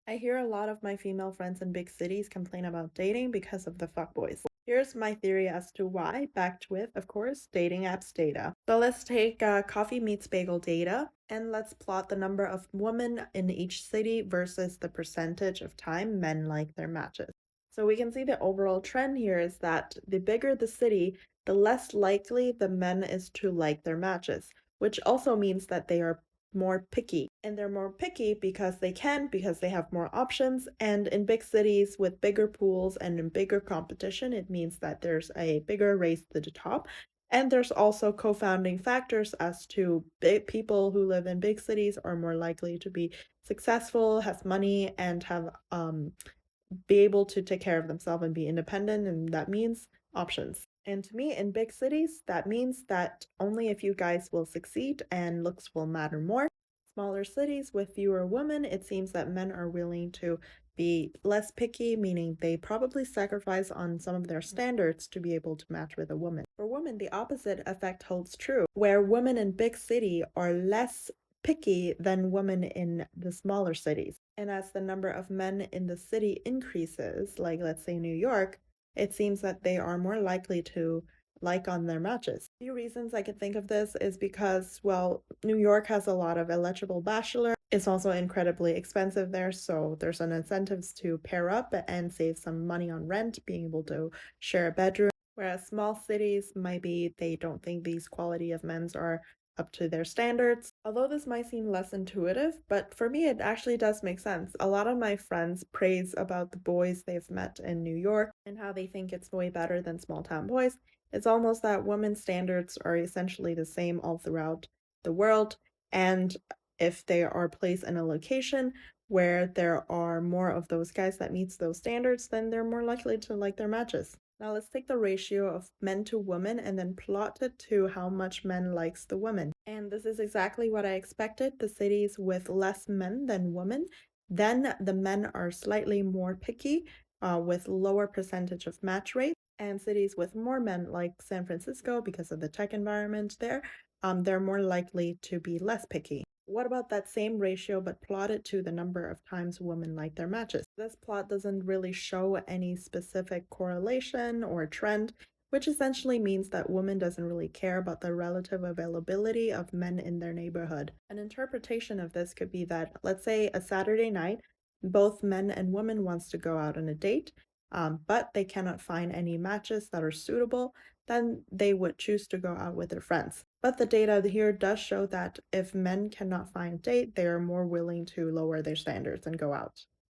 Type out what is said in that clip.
I hear a lot of my female friends in big cities complain about dating because of the fuckboys. Here's my theory as to why, backed with, of course, dating apps data. So let's take coffee meets bagel data and let's plot the number of women in each city versus the percentage of time men like their matches. So we can see the overall trend here is that the bigger the city, the less likely the men is to like their matches, which also means that they are more picky. And they're more picky because because they have more options. And in big cities with bigger pools and in bigger competition, it means that there's a bigger race to the top. And there's also co-founding factors as to big people who live in big cities are more likely to be successful, have money, and have be able to take care of themselves and be independent, and that means options. And to me, in big cities, that means that only a few guys will succeed and looks will matter more. Smaller cities with fewer women, it seems that men are willing to be less picky, meaning they probably sacrifice on some of their standards to be able to match with a woman. For women, the opposite effect holds true, where women in big city are less picky than women in the smaller cities. And as the number of men in the city increases, like let's say New York, it seems that they are more likely to like on their matches. A few reasons I could think of this is because, well, New York has a lot of eligible bachelor. It's also incredibly expensive there, so there's an incentives to pair up and save some money on rent, being able to share a bedroom. Whereas small cities, maybe they don't think these quality of men's are up to their standards. Although this might seem less intuitive, but for me it actually does make sense. A lot of my friends praise about the boys they've met in New York and how they think it's way better than small town boys. It's almost that women's standards are essentially the same all throughout the world, and if they are placed in a location where there are more of those guys that meets those standards, then they're more likely to like their matches. Now let's take the ratio of men to women and then plot it to how much men likes the women. And this is exactly what I expected. The cities with less men than women, then the men are slightly more picky with lower percentage of match rate. And cities with more men like San Francisco, because of the tech environment there, they're more likely to be less picky. What about that same ratio but plotted to the number of times women like their matches? This plot doesn't really show any specific correlation or trend, which essentially means that women doesn't really care about the relative availability of men in their neighborhood. An interpretation of this could be that, let's say a Saturday night, both men and women wants to go out on a date, but they cannot find any matches that are suitable, then they would choose to go out with their friends. But the data here does show that if men cannot find a date, they are more willing to lower their standards and go out.